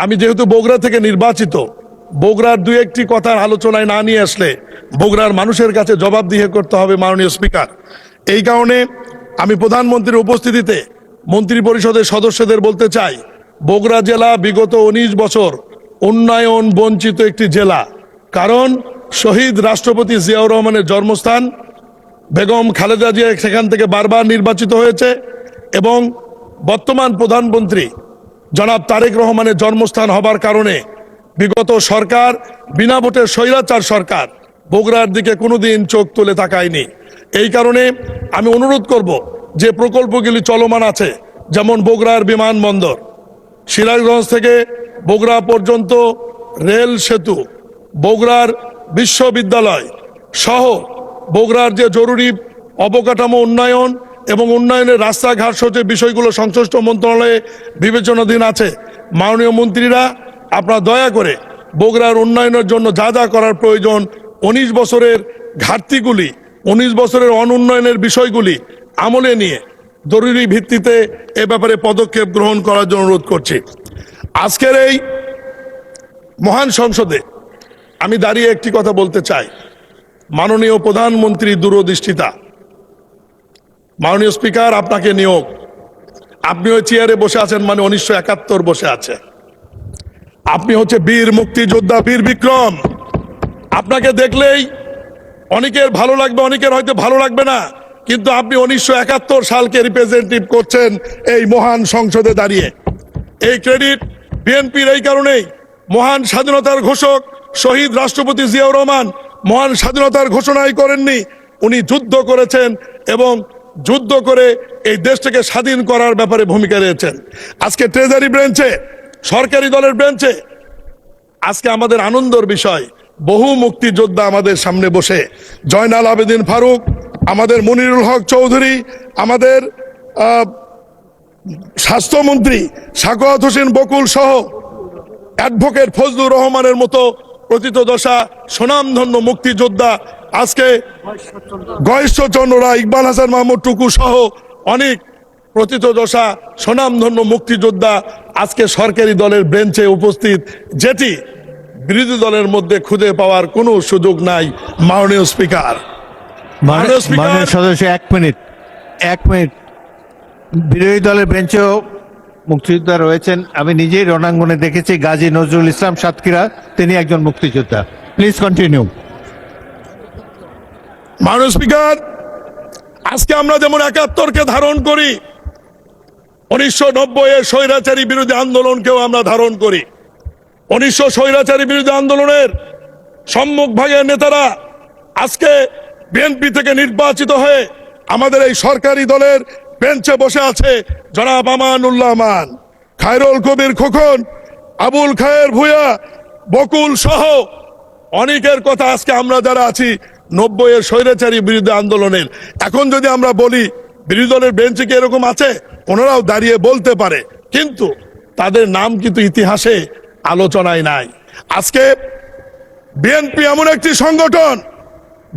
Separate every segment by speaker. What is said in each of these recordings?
Speaker 1: আমি যেহেতু বগুড়া থেকে নির্বাচিত, বগুড়ার দুই একটি কথার আলোচনায় না নিয়ে আসলে বগুড়ার মানুষের কাছে জবাবদিহি করতে হবে মাননীয় স্পিকার। এই কারণে আমি প্রধানমন্ত্রীর উপস্থিতিতে মন্ত্রী পরিষদের সদস্যদের বলতে চাই, বগুড়া জেলা বিগত 19 বছর উন্নয়ন বঞ্চিত একটি জেলা। কারণ শহীদ রাষ্ট্রপতি জিয়াউর রহমানের জন্মস্থান, বেগম খালেদা জিয়া সেখান থেকে বারবার নির্বাচিত হয়েছে এবং বর্তমান প্রধানমন্ত্রী জনাব তারেক রহমানের জন্মস্থান হবার কারণে বিগত সরকার, বিনা ভোটের স্বৈরাচার সরকার, বগুড়ার দিকে কোনোদিন চোখ তুলে তাকায়নি। এই কারণে আমি অনুরোধ করব যে প্রকল্পগুলি চলমান আছে, যেমন বগুড়ার বিমানবন্দর, সিরাজগঞ্জ থেকে বগুড়া পর্যন্ত রেল সেতু, বগুড়ার বিশ্ববিদ্যালয় সহ বগুড়ার যে জরুরি অবকাঠামো উন্নয়ন এবং উন্নয়নের রাস্তাঘাট সহ যে বিষয়গুলো সংশ্লিষ্ট মন্ত্রণালয়ে বিবেচনাধীন আছে, মাননীয় মন্ত্রীরা আপনারা দয়া করে বগুড়ার উন্নয়নের জন্য যা যা করার প্রয়োজন, 19 বছরের ঘাটতিগুলি, 19 বছরের অনুন্নয়নের বিষয়গুলি আমলে নিয়ে জরুরি ভিত্তিতে এ ব্যাপারে পদক্ষেপ গ্রহণ করার জন্য অনুরোধ করছি। আজকের এই মহান সংসদে আমি দাঁড়িয়ে একটি কথা বলতে চাই, মাননীয় প্রধানমন্ত্রী দূরদৃষ্টিতা। মাননীয় স্পিকার, আপনাকে নিয়োগ, আপনি ওই চেয়ারে বসে আছেন মানে 1971 বসে আছে। আপনি হচ্ছে বীর মুক্তিযোদ্ধা, বীর বিক্রম। আপনাকে দেখলেই অনেকের ভালো লাগবে, অনেকের হয়তো ভালো লাগবে না, কিন্তু আপনি 1971 সালকে রিপ্রেজেন্টেটিভ করছেন এই মহান সংসদে দাঁড়িয়ে। এই ক্রেডিট বিএনপির এই কারণেই, মহান স্বাধীনতার ঘোষক শহীদ রাষ্ট্রপতি জিয়াউর রহমান মহান স্বাধীনতার ঘোষণাই করেননি, উনি যুদ্ধ করেছেন এবং যুদ্ধ করে এই দেশটাকে স্বাধীন করার ব্যাপারে ভূমিকা রয়েছেন। আজকে ট্রেজারি ব্রাঞ্চে, সরকারি দলের ব্রাঞ্চে আজকে আমাদের আনন্দের বিষয়, বহু মুক্তিযোদ্ধা আমাদের সামনে বসে, জয়নাল আবেদিন ফারুক, আমাদের মনিরুল হক চৌধুরী, আমাদের স্বাস্থ্যমন্ত্রী সাখাওয়াত হোসেন বকুল সহ অ্যাডভোকেট ফজলুর রহমানের মতো প্রথিতযশা স্বনামধন্য মুক্তিযোদ্ধা, আজকে গয়েশ্বরচন্দ্র রায়, ইকবাল হাসান মাহমুদ টুকু সহ অনেক প্রথিতযশা স্বনামধন্য মুক্তিযোদ্ধা আজকে সরকারি দলের বেঞ্চে উপস্থিত, যেটি বিরোধী দলের মধ্যে খুঁজে পাওয়ার কোনো সুযোগ নাই। মাননীয় স্পিকার,
Speaker 2: মাননীয় সদস্য, এক মিনিট। বিরোধী দলের বেঞ্চেও মুক্তিযোদ্ধা রয়েছেন, আমি নিজেই রণাঙ্গনে দেখেছি। গাজী নজরুল ইসলাম সাতক্ষীরা, তিনি একজন মুক্তিযোদ্ধা। Please continue.
Speaker 1: মাননীয় স্পিকার, আজকে আমরা যেমন 71কে ধারণ করি, 1990 এর স্বৈরাচারী বিরোধী আন্দোলনকেও আমরা ধারণ করি। 1900 স্বৈরাচারী বিরোধী আন্দোলনের সম্মুখ ভাগের নেতারা আজকে বিএনপি থেকে নির্বাচিত হয়ে আমাদের এই সরকারি দলের বেঞ্চে বসে আছে। জনাব আমানুল্লাহ আমান, খায়রুল কবির খোকন, আবুল খায়ের ভূঁইয়া, বকুল সহ অনেকের কথা আজকে আমরা যারা আছি 90 এর স্বৈরাচারী বিরোধী আন্দোলনের, এখন যদি আমরা বলি বিরোধী দলের বেঞ্চে কি এরকম আছে, ওনারাও দাঁড়িয়ে বলতে পারে, কিন্তু তাদের নাম কিন্তু ইতিহাসে আলোচনায় নাই। আজকে বিএনপি এমন একটি সংগঠন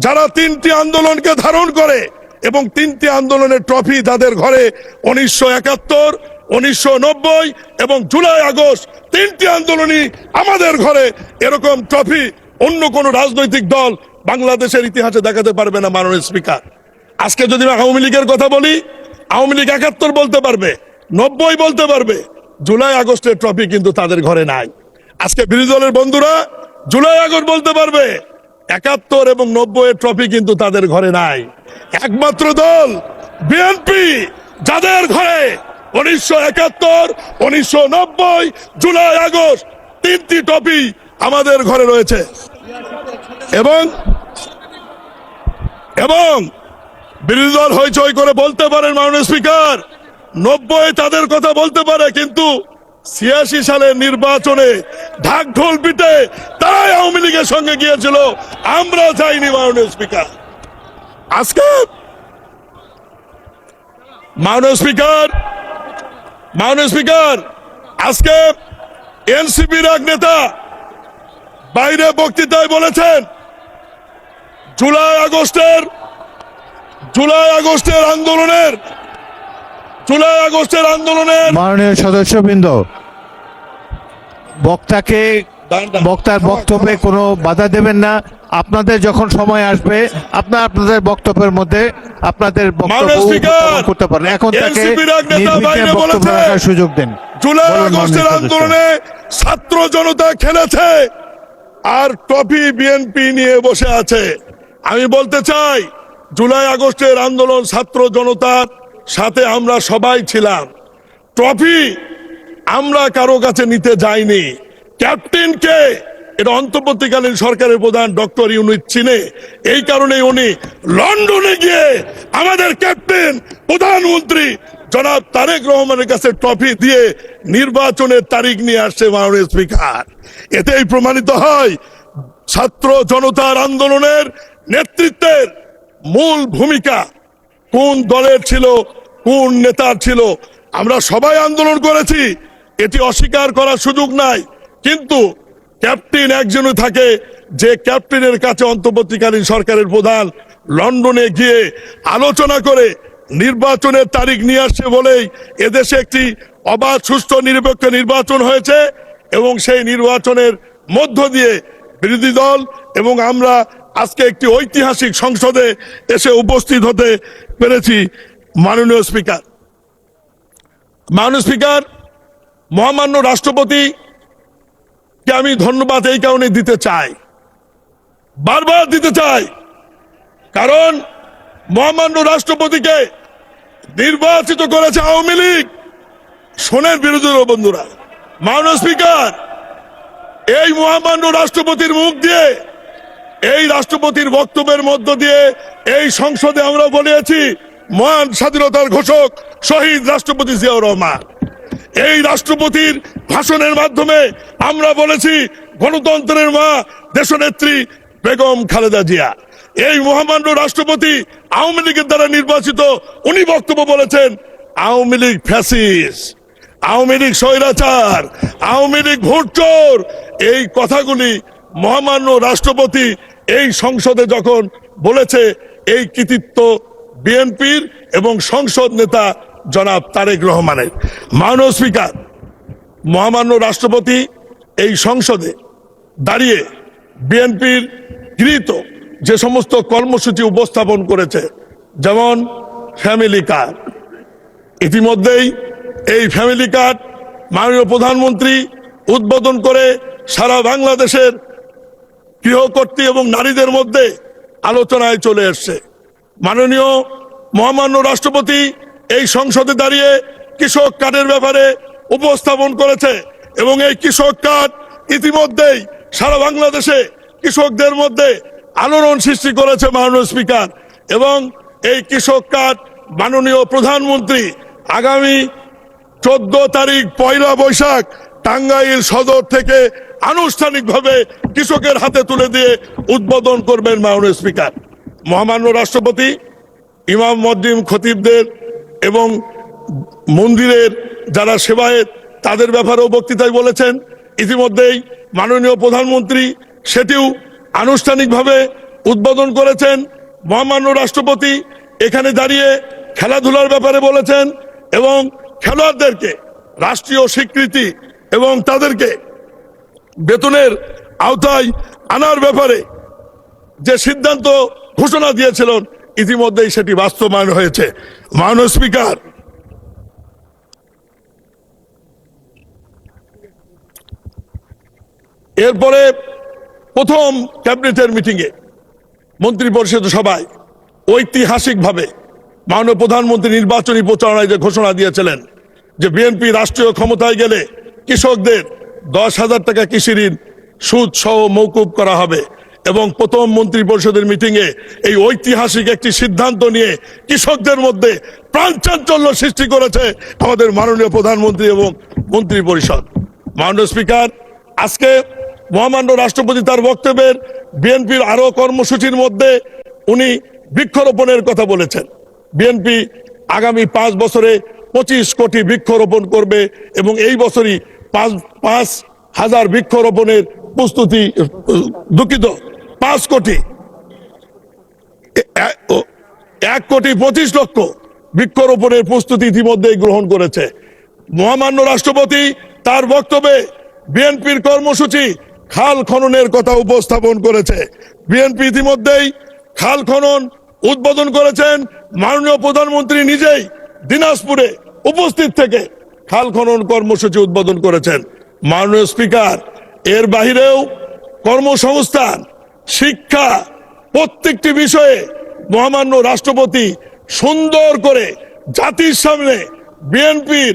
Speaker 1: যারা 3টি আন্দোলনকে ধারণ করে এবং 3টি আন্দোলনের ট্রফি তাদের ঘরে, 1971, 1990 এবং জুলাই আগস্ট, 3টি আন্দোলনই আমাদের ঘরে। এরকম ট্রফি অন্য কোন রাজনৈতিক দল বাংলাদেশের ইতিহাসে দেখাতে পারবে না। মাননীয় স্পিকার, আজকে যদি আওয়ামী লীগের কথা বলি, আওয়ামী লীগ 71 বলতে পারবে, 90 বলতে পারবে, জুলাই আগস্টের ট্রফি কিন্তু তাদের ঘরে নাই। আজকে বিরোধী দলের বন্ধুরা জুলাই আগস্ট বলতে পারবে, 71 এবং 90 এর ট্রফি কিন্তু তাদের ঘরে নাই। একমাত্র দল বিএনপি, যাদের ঘরে 1971, 1990, জুলাই আগস্ট 3টি ট্রফি আমাদের ঘরে রয়েছে। এবং বিরোধী দল হইচই করে বলতে পারেন মাননীয় স্পিকার, 90 তাদের কথা বলতে পারে, কিন্তু 86 সালের নির্বাচনে ঢাক ঢোল পিটে তারাই আওয়ামী লীগের সঙ্গে গিয়েছিল, আমরা যাইনি। মাননীয় স্পিকার, আজকে মাননীয় স্পিকার আজকে এনসিপির এক নেতা বাইরে বক্তৃতায় বলেছেন জুলাই আগস্টের আন্দোলনের
Speaker 2: মাননীয় সদস্যবৃন্দ, বক্তাকে বক্তার বক্তব্যে কোনো বাধা দেবেন না। আপনাদের যখন সময় আসবে আপনাদের বক্তব্যের মধ্যে আপনাদের বক্তব্য
Speaker 1: মাননীয় স্পিকার,
Speaker 2: উপস্থাপন করতে পারেন। এখন তাকে
Speaker 1: NCP র এক নেতা
Speaker 2: নির্বিঘ্নে
Speaker 1: বাইরে
Speaker 2: বক্তব্য
Speaker 1: বলেছে,
Speaker 2: রাখার সুযোগ দেন।
Speaker 1: জুলাই
Speaker 2: বলুন,
Speaker 1: আগস্টের
Speaker 2: মাননীয় সদস্য।
Speaker 1: আন্দোলনে ছাত্র জনতা খেলেছে আর ট্রফি বিএনপি নিয়ে বসে আছে। আমি বলতে চাই, জুলাই আগস্টের আন্দোলন ছাত্র জনতার সাথে আমরা সবাই ছিলাম। ট্রফি আমরা কারো কাছে নিতে যাইনি। ক্যাপ্টেনকে এটা অন্তর্বর্তীকালীন সরকারের প্রধান ডক্টর ইউনূস চিনে, এই কারণে উনি লন্ডনে গিয়ে আমাদের ক্যাপ্টেন প্রধানমন্ত্রী জনাব তারেক রহমানের কাছে ট্রফি দিয়ে নির্বাচনের তারিখ নিয়ে আসছে। মাননীয় স্পিকার, এতেই প্রমাণিত হয় ছাত্র জনতার আন্দোলনের নেতৃত্বের মূল ভূমিকা কোন দলের ছিল, কোন নেতার ছিল। আমরা সবাই আন্দোলন করেছি, এটি অস্বীকার করার সুযোগ নাই, কিন্তু ক্যাপ্টেন একজনই থাকে যে ক্যাপ্টেনের কাছে অন্তর্বর্তীকালীন সরকারের প্রধান লন্ডনে গিয়ে আলোচনা করে নির্বাচনের তারিখ নিয়ে আসছে বলেই এদেশে একটি অবাধ সুষ্ঠু নিরপেক্ষ নির্বাচন হয়েছে এবং সেই নির্বাচনের মধ্য দিয়ে বিরোধী দল এবং আমরা আজকে একটি ঐতিহাসিক সংসদে এসে উপস্থিত হতে পেরেছি। মাননীয় স্পিকার, মহামান্য রাষ্ট্রপতিকে আমি ধন্যবাদ এই কারণে দিতে চাই, বারবার দিতে চাই, কারণ মহামান্য রাষ্ট্রপতিকে নির্বাচিত করেছে আওয়ামী লীগ। শোনেন বিরোধী দল বন্ধুরা, মাননীয় স্পিকার, এই মহামান্য রাষ্ট্রপতির মুখ দিয়ে, এই রাষ্ট্রপতির বক্তব্যের মধ্য দিয়ে এই সংসদে আমরা বলেছি মহান স্বাধীনতার ঘোষক শহীদ রাষ্ট্রপতি জিয়াউর রহমান। এই রাষ্ট্রপতির ভাষণের মাধ্যমে আমরা বলেছি গণতন্ত্রের মা দেশনেত্রী বেগম খালেদা জিয়া। এই মহামান্য রাষ্ট্রপতি আওয়ামী লীগের দ্বারা নির্বাচিত, উনি বক্তব্য বলেছেন আওয়ামী লীগ ফ্যাসিস্ট, আওয়ামী লীগ স্বৈরাচার, আওয়ামী লীগ ভোটচোর। এই কথাগুলি মহামান্য রাষ্ট্রপতি এই সংসদে যখন বলেছে, এই কৃতিত্ব বিএনপির এবং সংসদ নেতা জনাব তারেক রহমানের। মাননীয় স্পিকার, মহামান্য রাষ্ট্রপতি এই সংসদে দাঁড়িয়ে বিএনপির গৃহীত যে সমস্ত কর্মসূচি উপস্থাপন করেছে, যেমন ফ্যামিলি কার্ড, ইতিমধ্যেই এই ফ্যামিলি কার্ড মাননীয় প্রধানমন্ত্রী উদ্বোধন করে সারা বাংলাদেশের গৃহকর্ত্রী এবং নারীদের মধ্যে আলোচনায় চলে এসছে। মাননীয় মহামান্য রাষ্ট্রপতি এই সংসদে দাঁড়িয়ে কৃষক কার্ডের ব্যাপারে উপস্থাপন করেছে এবং এই কৃষক কার্ড ইতিমধ্যেই সারা বাংলাদেশে কৃষকদের মধ্যে আলোড়ন সৃষ্টি করেছে। মাননীয় স্পিকার, এবং এই কৃষক কার্ড মাননীয় প্রধানমন্ত্রী আগামী 14 তারিখ পয়লা বৈশাখ টাঙ্গাইল সদর থেকে আনুষ্ঠানিকভাবে কৃষকের হাতে তুলে দিয়ে উদ্বোধন করবেন। মাননীয় স্পিকার, মহামান্য রাষ্ট্রপতি ইমাম মসজিদ খতিবদের এবং মন্দিরের যারা সেবায়েত তাদের ব্যাপারেও বক্তৃতায় বলেছেন। ইতিমধ্যেই মাননীয় প্রধানমন্ত্রী সেটিও আনুষ্ঠানিকভাবে উদ্বোধন করেছেন। মহামান্য রাষ্ট্রপতি এখানে দাঁড়িয়ে খেলাধুলার ব্যাপারে বলেছেন এবং খেলোয়াড়দেরকে রাষ্ট্রীয় স্বীকৃতি এবং তাদেরকে বেতনের আওতায় আনার ব্যাপারে যে সিদ্ধান্ত ঘোষণা দিয়েছিলেন ইতিমধ্যেই সেটি বাস্তবায়ন হয়েছে। মাননীয় স্পিকার, এরপরে প্রথম ক্যাবিনেটের মিটিংয়ে মন্ত্রী পরিষদ সভায় ঐতিহাসিকভাবে মাননীয় প্রধানমন্ত্রী নির্বাচনী প্রচারণায় যে ঘোষণা দিয়েছিলেন যে বিএনপি রাষ্ট্রীয় ক্ষমতায় গেলে কৃষকদের 10,000 টাকা কৃষি ঋণ সুদ সহ মৌকুব করা হবে, এবং প্রথম মন্ত্রী পরিষদের মিটিংয়ে এই ঐতিহাসিক একটি সিদ্ধান্ত নিয়ে কৃষকদের মধ্যে প্রাণচাঞ্চল্য সৃষ্টি করেছে আমাদের মাননীয় প্রধানমন্ত্রী এবং মন্ত্রী পরিষদ। মাননীয় স্পিকার, আজকে মহামান্য রাষ্ট্রপতি তার বক্তব্যের বিএনপির আরো কর্মসূচির মধ্যে উনি বৃক্ষরোপণের কথা বলেছেন। বিএনপি আগামী 5 বছরে 25 কোটি বৃক্ষরোপণ করবে এবং এই বছরই 5,000 বৃক্ষরোপণের প্রস্তুতি, দুঃখিত 5 কোটি 1,25,00,000 বৃক্ষরোপণের প্রস্তুতি ইতিমধ্যেই গ্রহণ করেছে। মহামান্য রাষ্ট্রপতি তার বক্তব্যে বিএনপির কর্মসূচি খাল খননের কথা উপস্থাপন করেছে। বিএনপি ইতিমধ্যেই খাল খনন উদ্বোধন করেছেন। মাননীয় প্রধানমন্ত্রী নিজেই দিনাজপুরে উপস্থিত থেকে খাল খনন কর্মসূচি উদ্বোধন করেছেন। মাননীয় স্পিকার, এর বাহিরেও কর্মসংস্থান, শিক্ষা, প্রত্যেকটি বিষয়ে মহামান্য রাষ্ট্রপতি সুন্দর করে জাতির সামনে বিএনপির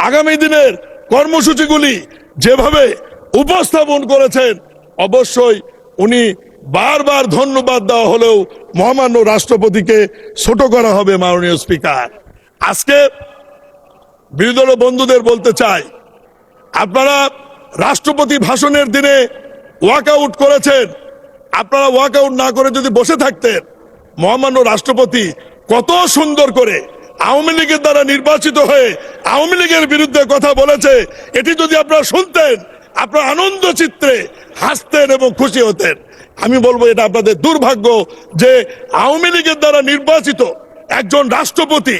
Speaker 1: আগামী দিনের কর্মসূচিগুলি যেভাবে উপস্থাপন করেছেন, অবশ্যই উনি বারবার ধন্যবাদ দেওয়া হলেও মহামান্য রাষ্ট্রপতিকে ছোট করা হবে। মাননীয় স্পিকার, আজকে বিরোধী দলীয় বন্ধুদের বলতে চাই, আপনারা রাষ্ট্রপতি ভাষণের দিনে ওয়াকআউট করেছেন। আপনারা ওয়াকআউট না করে যদি বসে থাকতেন, মহামান্য রাষ্ট্রপতি কত সুন্দর করে আওয়ামী লীগের দ্বারা নির্বাচিত হয়ে আওয়ামী লীগের বিরুদ্ধে কথা বলেছে, এটি যদি আপনারা শুনতেন, আপনারা আনন্দ চিত্রে হাসতেন এবং খুশি হতেন। আমি বলবো এটা আপনাদের দুর্ভাগ্য যে আওয়ামী লীগের দ্বারা নির্বাচিত একজন রাষ্ট্রপতি,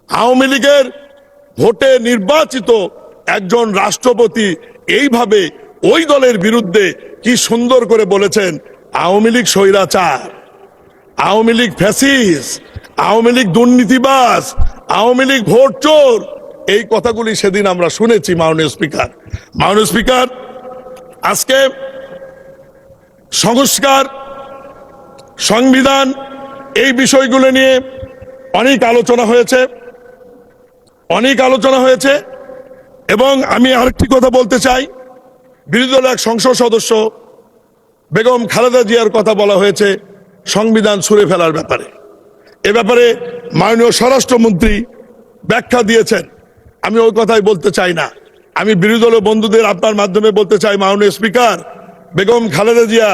Speaker 1: আওয়ামী লীগের ভোটে নির্বাচিত একজন রাষ্ট্রপতি এইভাবে ওই দলের বিরুদ্ধে কি সুন্দর করে বলেছেন, আওয়ামী লীগ স্বৈরাচার, আওয়ামী লীগ ফ্যাসিস্ট, আওয়ামী লীগ দুর্নীতিবাজ, আওয়ামী লীগ ভোট চোর। এই কথাগুলি সেদিন আমরা শুনেছি। মাননীয় স্পিকার, আজকে সংস্কার, সংবিধান, এই বিষয়গুলো নিয়ে অনেক আলোচনা হয়েছে এবং আমি আরেকটি কথা বলতে চাই। বিরোধী দলের এক সংসদ সদস্য বেগম খালেদা জিয়ার কথা বলা হয়েছে সংবিধান ছুঁড়ে ফেলার ব্যাপারে। এ ব্যাপারে মাননীয় স্বরাষ্ট্রমন্ত্রী ব্যাখ্যা দিয়েছেন। আমি ওই কথাই বলতে চাই না। আমি বিরোধী দলীয় বন্ধুদের আপনার মাধ্যমে বলতে চাই, মাননীয় স্পিকার, বেগম খালেদা জিয়া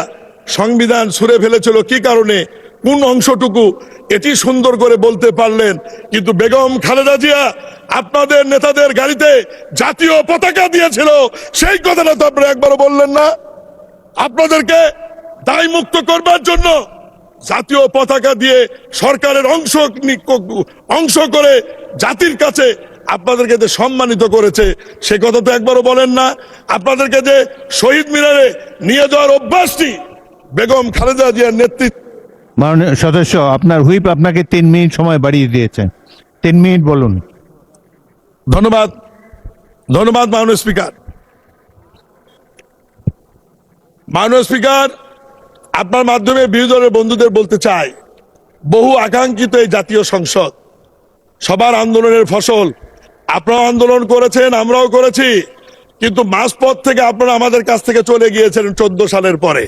Speaker 1: সংবিধান ছুঁড়ে ফেলেছিল কি কারণে, কোন অংশটুকু, এটি সুন্দর করে বলতে পারলেন। কিন্তু বেগম খালেদা জিয়া আপনাদের নেতাদের গাড়িতে জাতীয় পতাকা দিয়েছিল, সেই কথাটা তো আপনারা একবারও বললেন না। আপনাদেরকে দায় মুক্ত করবার জন্য জাতীয় পতাকা দিয়ে সরকারের অংশ করে জাতির কাছে আপনাদেরকে যে সম্মানিত করেছে, সে কথা তো একবারও বলেন না। আপনাদেরকে যে শহীদ মিনারে নিয়ে যাওয়ার অভ্যাসটি বেগম খালেদা জিয়ার নেতৃত্ব।
Speaker 2: মাননীয় সদস্য, আপনার হুইপ আপনাকে 3 মিনিট সময় বাড়িয়ে দিয়েছেন। 3 মিনিট বলুন।
Speaker 1: ধন্যবাদ মাননীয় স্পিকার। আপনার মাধ্যমে বিরোধী দলের বন্ধুদের বলতে চাই, বহু আকাঙ্ক্ষিত এই জাতীয় সংসদ সবার আন্দোলনের ফসল। আপনারা আন্দোলন করেছেন, আমরাও করেছি, কিন্তু মাঝপথ থেকে আপনারা আমাদের কাছ থেকে চলে গিয়েছিলেন 14 সালের পরে।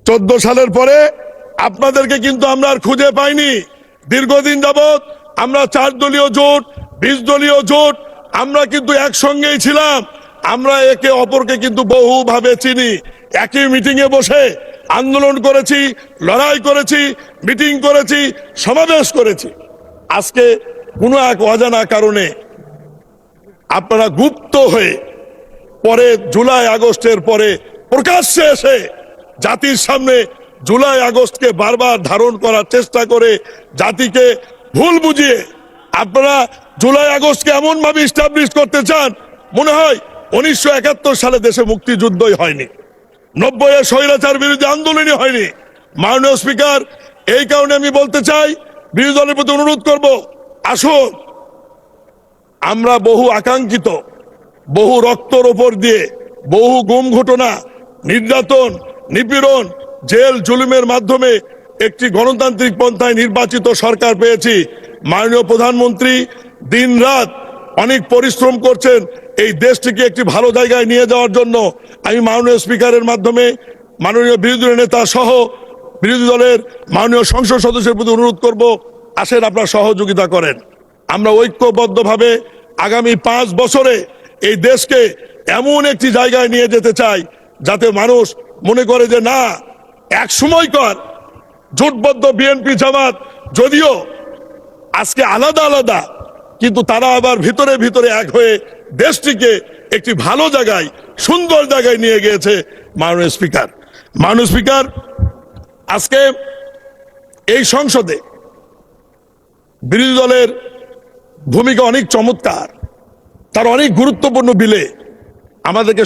Speaker 1: 14 সালের পরে আপনাদেরকে কিন্তু আমরা আর খুঁজে পাইনি। দীর্ঘদিন যাবৎ আমরা 4 দলীয় জোট, 20 দলীয় জোট, আমরা কিন্তু একসঙ্গেই ছিলাম। আমরা একে অপরকে কিন্তু বহুভাবে চিনি। একই মিটিং এ বসে আন্দোলন করেছি, লড়াই করেছি, মিটিং করেছি, সমাবেশ করেছি। আজকে কোনো এক অজানা কারণে আপনারা গুপ্ত হয়ে পরে জুলাই আগস্টের পরে প্রকাশ্যে এসে জাতির সামনে জুলাই আগস্টকে বারবার ধারণ করার চেষ্টা করে জাতিকে ভুল বুঝিয়ে আপনারা জুলাই আগস্টকে এমন ভাবে ইস্টাবলিশ করতে চান, মনে হয় 1971 সালে দেশে মুক্তিযুদ্ধই হয়নি, 90-এ স্বৈরাচার বিরোধী আন্দোলনই হয়নি। মাননীয় স্পিকার, এই কারণে আমি বলতে চাই, বিরোধী দলের প্রতি অনুরোধ করব, আসুন আমরা বহু আকাঙ্ক্ষিত, বহু রক্তর ওপর দিয়ে, বহু গুম ঘটনা, নির্যাতন, নিপীড়ন, জেল জুলুমের মাধ্যমে একটি গণতান্ত্রিক পন্থায় নির্বাচিত সরকার পেয়েছি। মাননীয় প্রধানমন্ত্রী দিন রাত অনেক পরিশ্রম করছেন এই দেশটিকে একটি ভালো জায়গায় নিয়ে যাওয়ার জন্য। আমি মাননীয় স্পিকারের মাধ্যমে মাননীয় বিরোধী দলের নেতা সহ বিরোধী দলের মাননীয় সংসদ সদস্যের প্রতি অনুরোধ করব, আসেন আপনারা সহযোগিতা করেন। আমরা ঐক্যবদ্ধভাবে আগামী 5 বছরে এই দেশকে এমন একটি জায়গায় নিয়ে যেতে চাই যাতে মানুষ মনে করে যে না, এক সময়কার জোটবদ্ধ বিএনপি জামাত যদিও আজকে আলাদা আলাদা, কিন্তু তারা আবার ভিতরে ভিতরে এক হয়ে দেশটিকে একটি ভালো জায়গায়, সুন্দর জায়গায় নিয়ে গিয়েছে। মাননীয় স্পিকার, আজকে এই সংসদে বিরোধী দলের ভূমিকা অনেক চমৎকার। তার অনেক গুরুত্বপূর্ণ বিলে আমাদেরকে